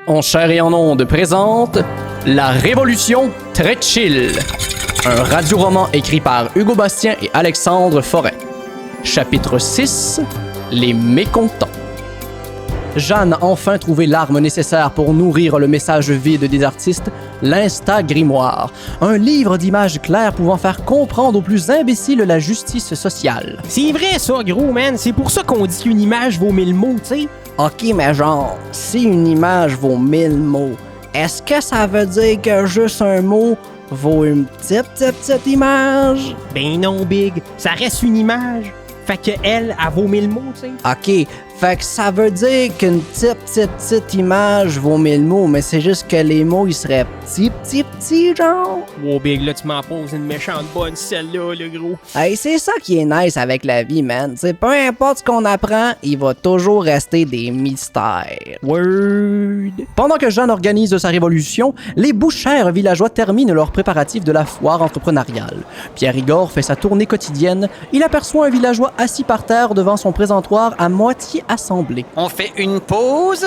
En chair et en ondes présente La Révolution très chill, un radioroman écrit par Hugo Bastien et Alexandre Forêt. Chapitre 6, Les mécontents. Jeanne a enfin trouvé l'arme nécessaire pour nourrir le message vide des artistes, l'Insta-grimoire, un livre d'images claires pouvant faire comprendre aux plus imbéciles la justice sociale. C'est vrai ça, gros, man. C'est pour ça qu'on dit qu'une image vaut 1000 mots, tu sais. Ok, mais genre, si une image vaut 1000 mots, est-ce que ça veut dire que juste un mot vaut une petite image? Ben non, Big. Ça reste une image. Fait que elle vaut 1000 mots, tu sais. Ok, fait que ça veut dire qu'une petite image vaut 1000 mots, mais c'est juste que les mots, ils seraient petits, genre. Wow, Big, là, tu m'en poses une méchante bonne, celle-là, le gros. Hey, c'est ça qui est nice avec la vie, man. T'sais, peu importe ce qu'on apprend, il va toujours rester des mystères. Word. Pendant que Jeanne organise sa révolution, les bouchères villageois terminent leurs préparatifs de la foire entrepreneuriale. Pierre Igor fait sa tournée quotidienne. Il aperçoit un villageois assis par terre devant son présentoir à moitié assemblé. On fait une pause?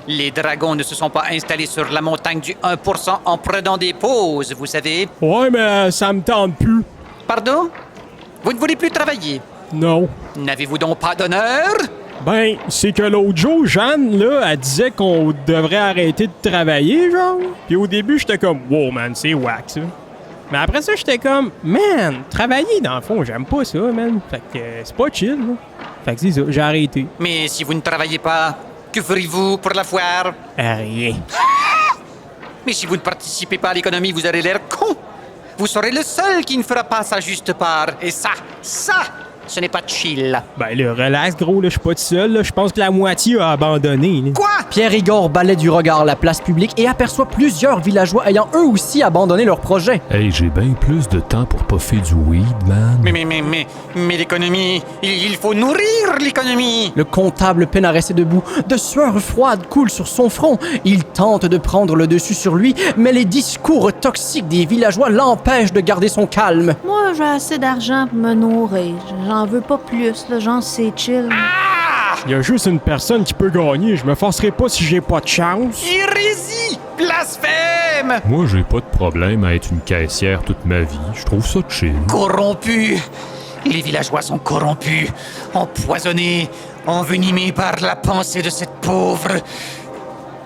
Les dragons ne se sont pas installés sur la montagne du 1% en prenant des pauses, vous savez. Ouais, mais ça me tente plus. Pardon? Vous ne voulez plus travailler? Non. N'avez-vous donc pas d'honneur? Ben, c'est que l'autre jour, Jeanne, là, elle disait qu'on devrait arrêter de travailler, genre. Puis au début, j'étais comme, wow, man, c'est whack, ça. Mais après ça, j'étais comme, man, travailler, dans le fond, j'aime pas ça, man. Fait que c'est pas chill, là. Fait que c'est ça, j'ai arrêté. Mais si vous ne travaillez pas, que ferez-vous pour la foire? Rien. Mais si vous ne participez pas à l'économie, vous aurez l'air con. Vous serez le seul qui ne fera pas sa juste part. Et ça, ce n'est pas chill. Ben là, relax, gros, là, je suis pas tout seul, là. Je pense que la moitié a abandonné, là. Quoi? Pierre Igor balaie du regard la place publique et aperçoit plusieurs villageois ayant eux aussi abandonné leur projet. Hey, j'ai bien plus de temps pour puffer du weed, man. Mais l'économie, il faut nourrir l'économie. Le comptable peine à rester debout. De sueur froide coule sur son front. Il tente de prendre le dessus sur lui, mais les discours toxiques des villageois l'empêchent de garder son calme. Moi, j'ai assez d'argent pour me nourrir. J'en veux pas plus, là, genre c'est chill. Il y a juste une personne qui peut gagner. Je me forcerai pas si j'ai pas de chance. Hérésie! Blasphème! Moi, j'ai pas de problème à être une caissière toute ma vie. Je trouve ça chill. Corrompus! Les villageois sont corrompus, empoisonnés, envenimés par la pensée de cette pauvre...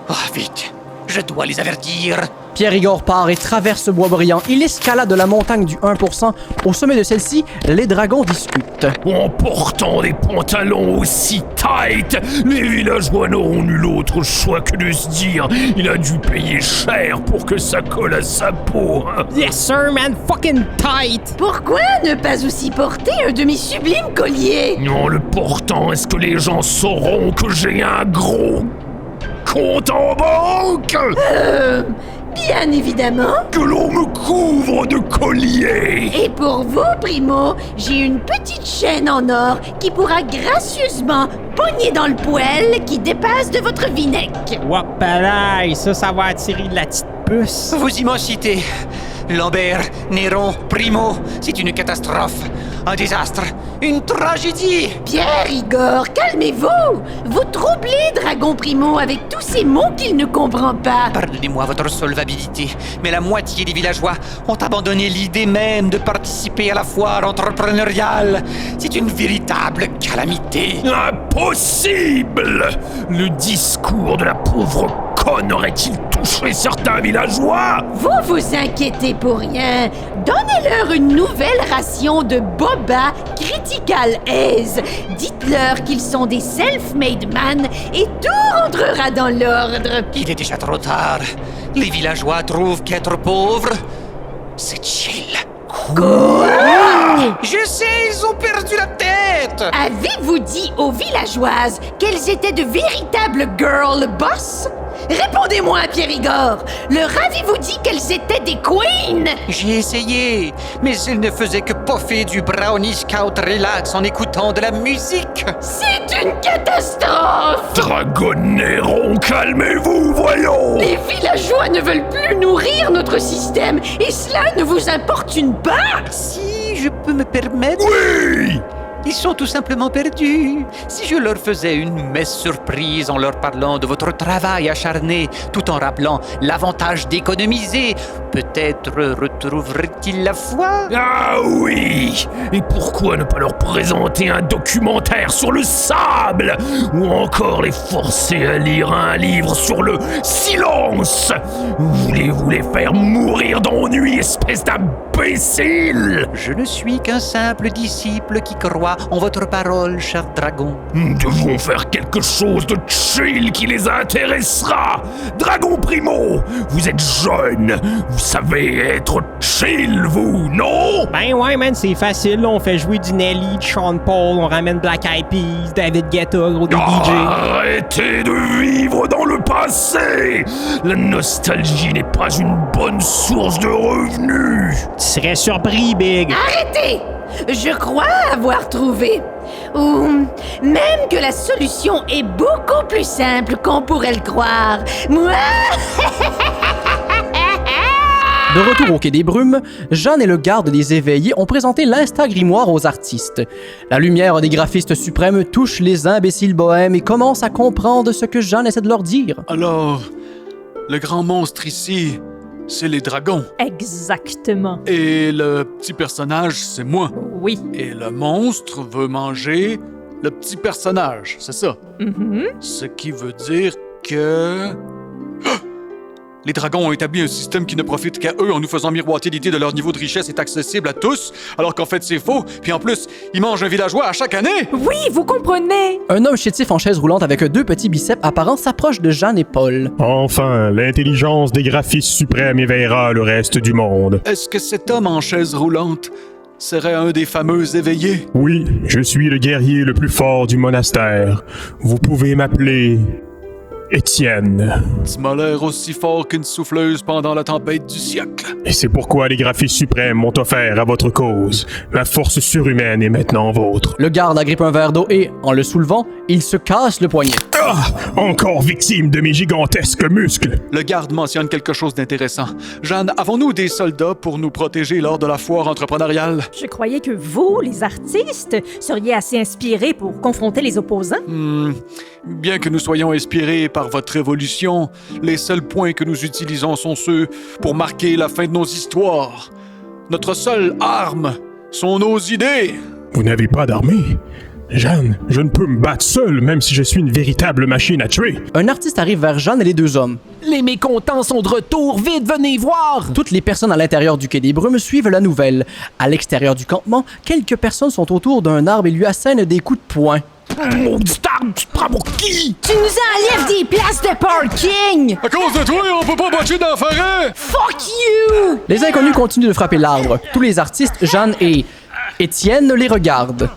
Oh, vite! Je dois les avertir. Pierre Igor part et traverse Boisbriand. Il escalade la montagne du 1%. Au sommet de celle-ci, les dragons discutent. En portant des pantalons aussi tight, les villageois n'auront nul autre choix que de se dire il a dû payer cher pour que ça colle à sa peau. Hein. Yes, sir, man, fucking tight! Pourquoi ne pas aussi porter un de mes sublimes colliers? En le portant, est-ce que les gens sauront que j'ai un gros compte en banque? Bien évidemment. Que l'on me couvre de colliers. Et pour vous, Primo, j'ai une petite chaîne en or qui pourra gracieusement pogner dans le poêle qui dépasse de votre vinec. Wapalaï, ça va attirer de la petite puce. Vos immensités, Lambert, Néron, Primo, c'est une catastrophe, un désastre, une tragédie. Pierre Igor, calmez-vous. Vous troublez Dragon Primo avec tous ces mots qu'il ne comprend pas. Pardonnez-moi votre solvabilité, mais la moitié des villageois ont abandonné l'idée même de participer à la foire entrepreneuriale. C'est une véritable calamité. Impossible! Le discours de la pauvre conne aurait-il touché certains villageois? Vous vous inquiétez pour rien. Donnez-leur une nouvelle ration de boba critical aise. Dites-leur qu'ils sont des self-made man et tout rentrera dans l'ordre. Il est déjà trop tard. Les villageois trouvent qu'être pauvre, c'est chill. Quoi? Je sais, ils ont perdu la tête. Avez-vous dit aux villageoises qu'elles étaient de véritables girl boss? Répondez-moi, Pierre Igor. Leur avez-vous dit qu'elles étaient des queens? J'ai essayé, mais ils ne faisaient que poffer du brownie scout relax en écoutant de la musique. C'est une catastrophe! Dragon Néron, calmez-vous, voyons! Les villageois ne veulent plus nourrir notre système et cela ne vous importune pas? Si je peux me permettre... Oui! Ils sont tout simplement perdus. Si je leur faisais une messe surprise en leur parlant de votre travail acharné, tout en rappelant l'avantage d'économiser, peut-être retrouveraient-ils la foi? Ah oui! Et pourquoi ne pas leur présenter un documentaire sur le sable? Ou encore les forcer à lire un livre sur le silence? Voulez-vous les faire mourir d'ennui, espèce d'imbécile? Je ne suis qu'un simple disciple qui croit en votre parole, cher dragon. Nous devons faire quelque chose de chill qui les intéressera. Dragon Primo, vous êtes jeune, vous savez être chill, vous, non? Ben ouais, man, c'est facile. Là, on fait jouer du Nelly, du Sean Paul, on ramène Black Eyed Peas, David Guetta, gros des DJ. Arrêtez de vivre dans le passé. La nostalgie n'est pas une bonne source de revenus. Tu serais surpris, Big. Arrêtez! Je crois avoir trouvé. Ou même que la solution est beaucoup plus simple qu'on pourrait le croire. Moi! De retour au Quai des Brumes, Jeanne et le garde des éveillés ont présenté l'Instagrimoire aux artistes. La lumière des graphistes suprêmes touche les imbéciles bohèmes et commence à comprendre ce que Jeanne essaie de leur dire. Alors, le grand monstre ici, c'est les dragons. Exactement. Et le petit personnage, c'est moi. Oui. Et le monstre veut manger le petit personnage, c'est ça. Ce qui veut dire que... Ah! Les dragons ont établi un système qui ne profite qu'à eux en nous faisant miroiter l'idée de leur niveau de richesse est accessible à tous, alors qu'en fait c'est faux. Puis en plus, ils mangent un villageois à chaque année. Oui, vous comprenez. Un homme chétif en chaise roulante avec deux petits biceps apparents s'approche de Jeanne et Paul. Enfin, l'intelligence des graphistes suprêmes éveillera le reste du monde. Est-ce que cet homme en chaise roulante serait un des fameux éveillés? Oui, je suis le guerrier le plus fort du monastère. Vous pouvez m'appeler... Étienne. Tu m'as l'air aussi fort qu'une souffleuse pendant la tempête du siècle. Et c'est pourquoi les graphistes suprêmes m'ont offert à votre cause. Ma force surhumaine est maintenant vôtre. Le garde agrippe un verre d'eau et, en le soulevant, il se casse le poignet. Ah! Encore victime de mes gigantesques muscles. Le garde mentionne quelque chose d'intéressant. Jeanne, avons-nous des soldats pour nous protéger lors de la foire entrepreneuriale? Je croyais que vous, les artistes, seriez assez inspirés pour confronter les opposants. Bien que nous soyons inspirés par votre révolution, les seuls points que nous utilisons sont ceux pour marquer la fin de nos histoires. Notre seule arme sont nos idées. Vous n'avez pas d'armée? Jeanne, je ne peux me battre seul, même si je suis une véritable machine à tuer. Un artiste arrive vers Jeanne et les deux hommes. Les mécontents sont de retour, vite, venez voir! Toutes les personnes à l'intérieur du Quai des Brumes suivent la nouvelle. À l'extérieur du campement, quelques personnes sont autour d'un arbre et lui assènent des coups de poing. Maudit arbre, tu te prends pour qui? Tu nous enlèves des places de parking! À cause de toi, on peut pas botcher dans la forêt! Fuck you! Les inconnus continuent de frapper l'arbre. Tous les artistes, Jeanne et Étienne, les regardent.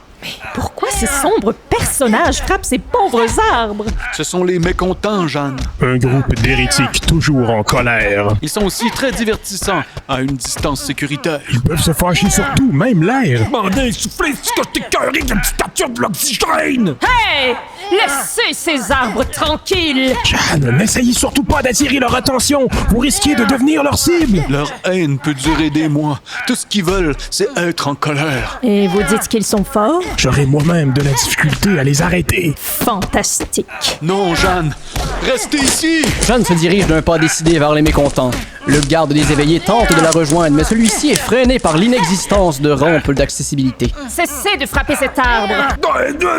Pourquoi ces sombres personnages frappent ces pauvres arbres? Ce sont les mécontents, Jeanne. Un groupe d'hérétiques toujours en colère. Ils sont aussi très divertissants à une distance sécuritaire. Ils peuvent se fâcher sur tout, même l'air. Mandez, soufflez, c'est que je t'écœurie de la dictature de l'oxygène! Hey! Laissez ces arbres tranquilles! Jeanne, n'essayez surtout pas d'attirer leur attention. Vous risquez de devenir leur cible. Leur haine peut durer des mois. Tout ce qu'ils veulent, c'est être en colère. Et vous dites qu'ils sont forts? J'aurai moi-même de la difficulté à les arrêter. Fantastique. Non, Jeanne, restez ici! Jeanne se dirige d'un pas décidé vers les mécontents. Le garde des éveillés tente de la rejoindre, mais celui-ci est freiné par l'inexistence de rampes d'accessibilité. Cessez de frapper cet arbre!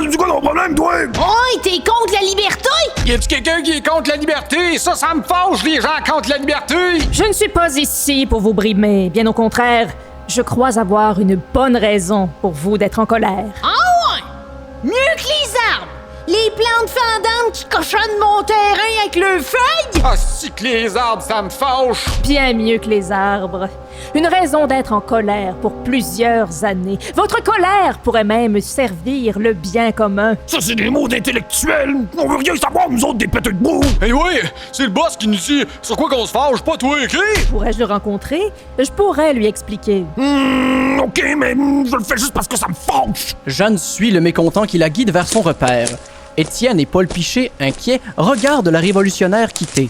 C'est quoi ton problème, toi? Oh, t'es contre la liberté? Y a-t-il quelqu'un qui est contre la liberté? Ça me fâche, les gens contre la liberté! Je ne suis pas ici pour vous brimer, bien au contraire. Je crois avoir une bonne raison pour vous d'être en colère. Ah ouais! Mieux que les arbres! Les plantes fendantes qui cochonnent mon terrain avec leurs feuilles! Ah, si que les arbres, ça me fâche! Bien mieux que les arbres. Une raison d'être en colère pour plusieurs années. Votre colère pourrait même servir le bien commun. Ça, c'est des mots d'intellectuels! On veut rien savoir, nous autres, des péteux de boue! Hey ouais, c'est le boss qui nous dit sur quoi qu'on se fâche, pas toi, OK? Pourrais-je le rencontrer? Je pourrais lui expliquer. Ok, mais je le fais juste parce que ça me fâche! Jeanne suit le mécontent qui la guide vers son repère. Étienne et Paul Piché, inquiets, regardent la révolutionnaire quitter.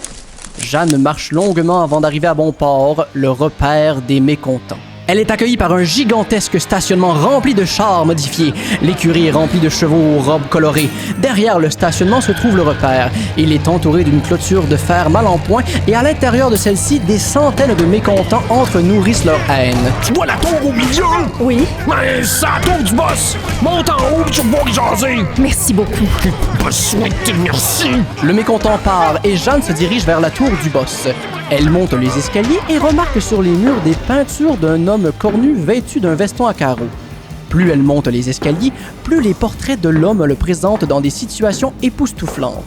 Jeanne marche longuement avant d'arriver à bon port, le repère des mécontents. Elle est accueillie par un gigantesque stationnement rempli de chars modifiés. L'écurie est remplie de chevaux aux robes colorées. Derrière le stationnement se trouve le repère. Il est entouré d'une clôture de fer mal en point et à l'intérieur de celle-ci, des centaines de mécontents nourrissent leur haine. Tu vois la tour au milieu? Oui, Ben, c'est la tour du boss! Monte en haut pis tu vas y jaser! merci beaucoup. Besoin de te merci! Le mécontent part et Jeanne se dirige vers la tour du boss. Elle monte les escaliers et remarque sur les murs des peintures d'un homme cornu vêtu d'un veston à carreaux. Plus elle monte les escaliers, plus les portraits de l'homme le présentent dans des situations époustouflantes.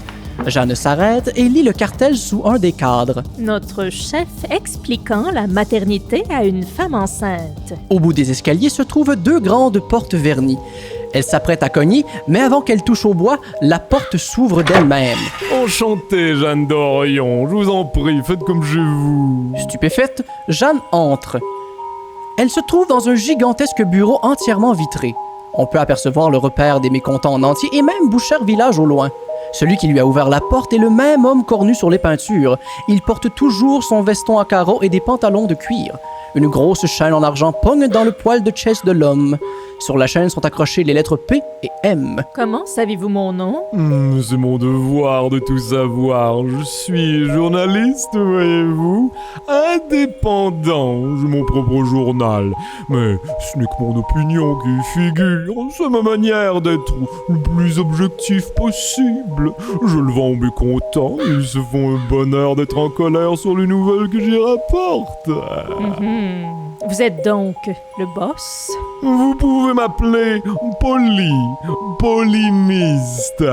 Jeanne s'arrête et lit le cartel sous un des cadres. Notre chef expliquant la maternité à une femme enceinte. Au bout des escaliers se trouvent 2 grandes portes vernies. Elle s'apprête à cogner, mais avant qu'elle touche au bois, la porte s'ouvre d'elle-même. Enchanté, Jeanne d'Orion. Je vous en prie, faites comme chez vous. Stupéfaite, Jeanne entre. Elle se trouve dans un gigantesque bureau entièrement vitré. On peut apercevoir le repère des mécontents en entier et même Boucher Village au loin. Celui qui lui a ouvert la porte est le même homme cornu sur les peintures. Il porte toujours son veston à carreaux et des pantalons de cuir. Une grosse chaîne en argent pogne dans le poil de chest de l'homme. Sur la chaîne sont accrochées les lettres P et M. Comment savez-vous mon nom? C'est mon devoir de tout savoir. Je suis journaliste, voyez-vous. Indépendant, j'ai mon propre journal. Mais ce n'est que mon opinion qui figure. C'est ma manière d'être le plus objectif possible. Je le vends aux mécontents. Ils se font un bonheur d'être en colère sur les nouvelles que j'y rapporte. Vous êtes donc le boss? Vous pouvez m'appeler Polymiste.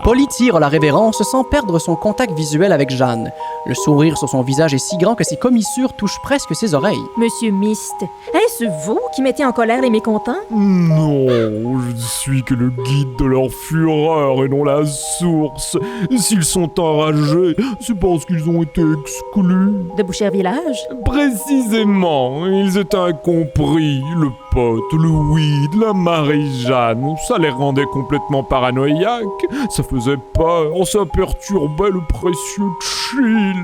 Polly tire la révérence sans perdre son contact visuel avec Jeanne. Le sourire sur son visage est si grand que ses commissures touchent presque ses oreilles. Monsieur Mist, est-ce vous qui mettez en colère les mécontents? Non, je ne suis que le guide de leur fureur et non la source. S'ils sont enragés, c'est parce qu'ils ont été exclus. De Boucher Village? Précisément, ils étaient incompris. Le pote, le weed, la Marie-Jeanne, ça les rendait complètement paranoïaques. Ça faisait peur, ça perturbait le précieux chill.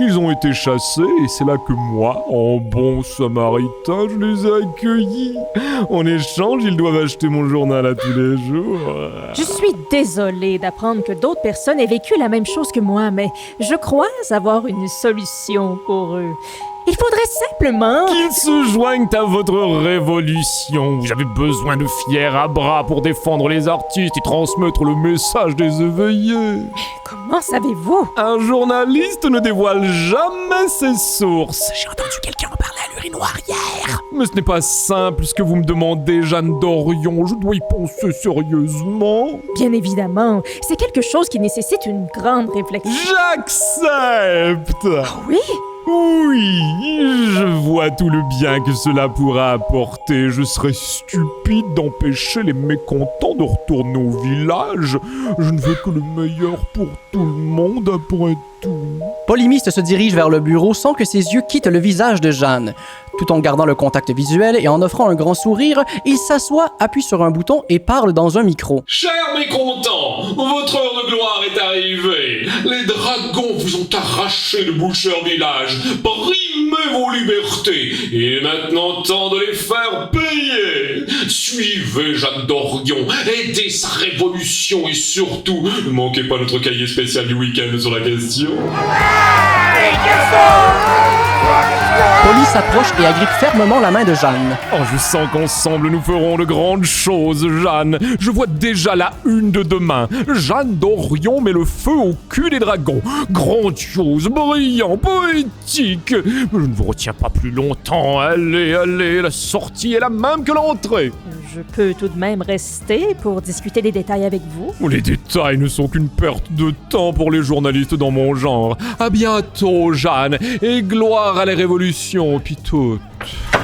Ils ont été chassés et c'est là que moi, en bon samaritain, je les ai accueillis. En échange, ils doivent acheter mon journal à tous les jours. Je suis désolée d'apprendre que d'autres personnes aient vécu la même chose que moi, mais je crois avoir une solution pour eux. Il faudrait simplement... Qu'ils se joignent à votre révolution. Vous avez besoin de fiers à bras pour défendre les artistes et transmettre le message des éveillés. Comment savez-vous? Un journaliste ne dévoile jamais ses sources. J'ai entendu quelqu'un en parler à l'urinoir hier. Mais ce n'est pas simple ce que vous me demandez, Jeanne d'Orion. Je dois y penser sérieusement. Bien évidemment, c'est quelque chose qui nécessite une grande réflexion. J'accepte. Oui? Oui, je vois tout le bien que cela pourra apporter. Je serais stupide d'empêcher les mécontents de retourner au village. Je ne veux que le meilleur pour tout le monde après tout. Polymiste se dirige vers le bureau sans que ses yeux quittent le visage de Jeanne. Tout en gardant le contact visuel et en offrant un grand sourire, il s'assoit, appuie sur un bouton et parle dans un micro. Chers mécontents, votre heure de gloire est arrivée. Les dragons vous ont arraché de Boucher Village. Brimez vos libertés. Il est maintenant temps de les faire payer. Suivez Jeanne d'Orion, aidez sa révolution et surtout, ne manquez pas notre cahier spécial du week-end sur la question. Polly s'approche et agrippe fermement la main de Jeanne. Oh, je sens qu'ensemble nous ferons de grandes choses, Jeanne. Je vois déjà la une de demain. Jeanne d'Orion met le feu au cul des dragons. Grandiose, brillant, poétique. Je ne vous retiens pas plus longtemps. Allez, allez, la sortie est la même que l'entrée. Je peux tout de même rester pour discuter des détails avec vous. Les détails ne sont qu'une perte de temps pour les journalistes dans mon genre. À bientôt, Jeanne, et gloire à la révolution, puis tout.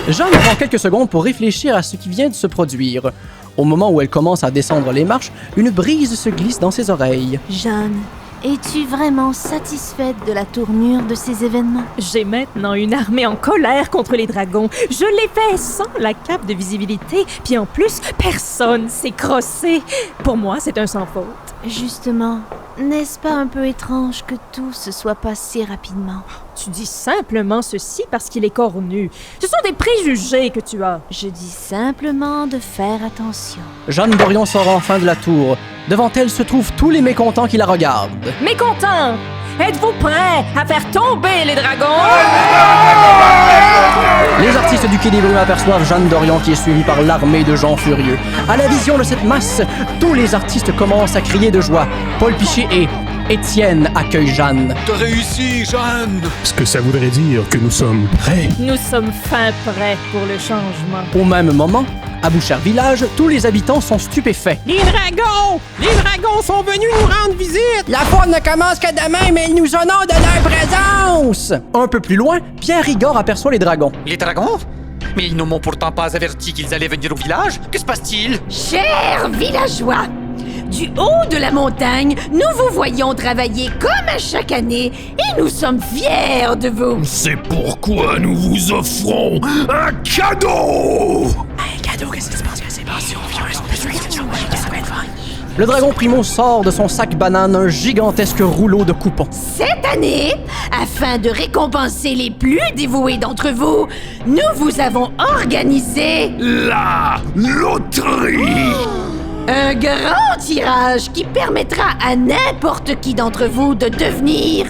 Jeanne prend quelques secondes pour réfléchir à ce qui vient de se produire. Au moment où elle commence à descendre les marches, une brise se glisse dans ses oreilles. Jeanne, es-tu vraiment satisfaite de la tournure de ces événements? J'ai maintenant une armée en colère contre les dragons. Je l'ai fait sans la cape de visibilité, puis en plus, personne s'est crossé. Pour moi, c'est un sans faute. Justement, N'est-ce pas un peu étrange que tout se soit passé rapidement? Tu dis simplement ceci parce qu'il est cornu. Ce sont des préjugés que tu as. Je dis simplement de faire attention. Jeanne Dorion sort enfin de la tour. Devant elle se trouvent tous les mécontents qui la regardent. Mécontents! Êtes-vous prêts à faire tomber les dragons? Les artistes du Quai des Brumes aperçoivent Jeanne Dorion qui est suivie par l'armée de gens furieux. À la vision de cette masse, tous les artistes commencent à crier de joie. Paul Piché et Étienne accueillent Jeanne. T'as réussi, Jeanne! Ce que ça voudrait dire que nous sommes prêts. Nous sommes fin prêts pour le changement. Au même moment, à Bouchard Village, tous les habitants sont stupéfaits. Les dragons! Les dragons sont venus nous rendre visite! La foire ne commence que demain, mais ils nous honorent de leur présence! Un peu plus loin, Pierre Rigord aperçoit les dragons. Les dragons? Mais ils ne m'ont pourtant pas averti qu'ils allaient venir au village. Que se passe-t-il? Chers villageois, du haut de la montagne, nous vous voyons travailler comme à chaque année et nous sommes fiers de vous. C'est pourquoi nous vous offrons un cadeau! Qu'est-ce qui se passe? Le dragon Primo sort de son sac banane un gigantesque rouleau de coupons. Cette année, afin de récompenser les plus dévoués d'entre vous, nous vous avons organisé La loterie! un grand tirage qui permettra à n'importe qui d'entre vous de devenir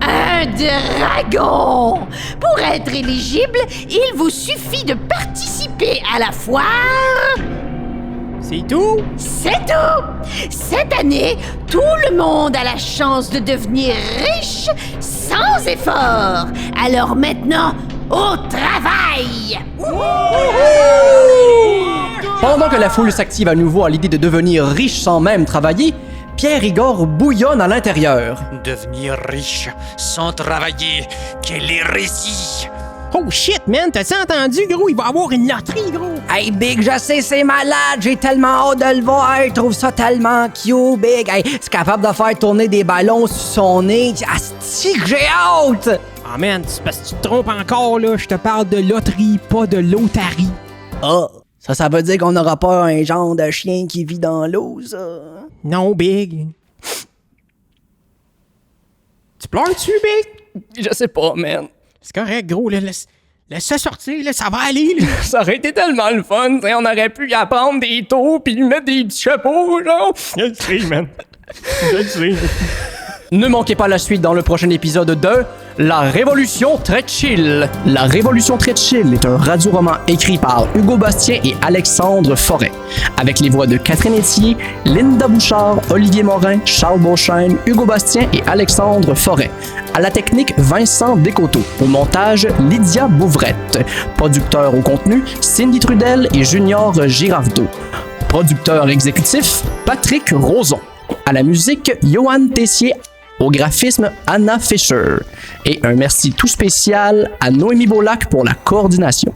un dragon. Pour être éligible, il vous suffit de participer à la foire. C'est tout? C'est tout! Cette année, tout le monde a la chance de devenir riche sans effort. Alors maintenant, au travail! Pendant que la foule s'active à nouveau à l'idée de devenir riche sans même travailler, Pierre Rigord bouillonne à l'intérieur. Devenir riche sans travailler, quel hérésie! Oh shit, man, t'as-tu entendu, gros? Il va avoir une loterie, gros! Hey, Big, je sais, c'est malade. J'ai tellement hâte de le voir. Je trouve ça tellement cute, Big. Hey, c'est capable de faire tourner des ballons sur son nez. Asti que j'ai hâte! Ah, man, c'est parce que tu te trompes encore, là. Je te parle de loterie, pas de lotarie. Ah, ça veut dire qu'on n'aura pas un genre de chien qui vit dans l'eau, ça? Non, Big. Tu pleures-tu, Big? Je sais pas, man. C'est correct, gros, là, laisse ça sortir, là, ça va aller, là. Ça aurait été tellement le fun, t'sais, on aurait pu y apprendre des taux pis lui mettre des petits chapeaux, genre. Je le sais, man. Je le sais. Ne manquez pas la suite dans le prochain épisode de La Révolution très chill. La Révolution très chill est un radio-roman écrit par Hugo Bastien et Alexandre Forêt, avec les voix de Catherine Etier, Linda Bouchard, Olivier Morin, Charles Beauchesne, Hugo Bastien et Alexandre Forêt. À la technique, Vincent Descoteaux. Au montage, Lydia Bouvrette. Producteur au contenu, Cindy Trudel et Junior Girardeau. Producteur exécutif, Patrick Roson. À la musique, Johan Tessier. Au graphisme, Anna Fischer. Et un merci tout spécial à Noémie Beaulac pour la coordination.